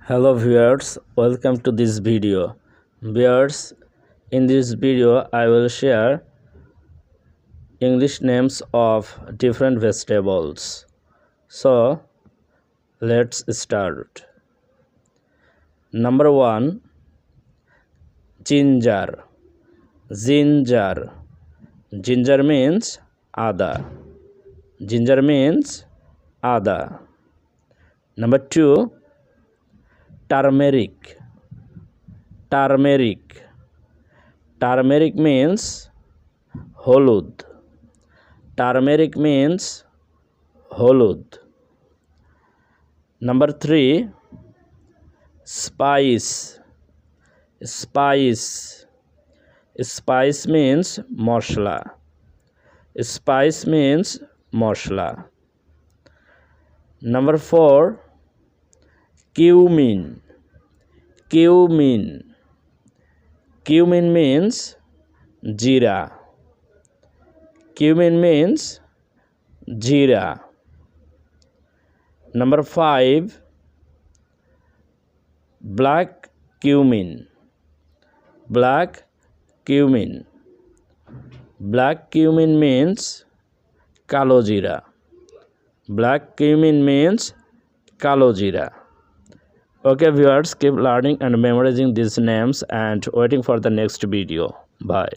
Hello viewers, welcome to this video. Viewers, in this video I will share English names of different vegetables. So let's start. Number 1, ginger. Ginger. Ginger means ada. Ginger means ada. Number 2, turmeric. Turmeric. Turmeric means holud. Turmeric means holud. Number 3, spice. Spice. Spice means mosla. Spice means mosla. Number 4, cumin. Cumin. Cumin means jeera. Cumin means jeera. Number 5, black cumin. Black cumin. Black cumin means kalo jeera. Black cumin means kalo jeera. Okay viewers, keep learning and memorizing these names and waiting for the next video. Bye.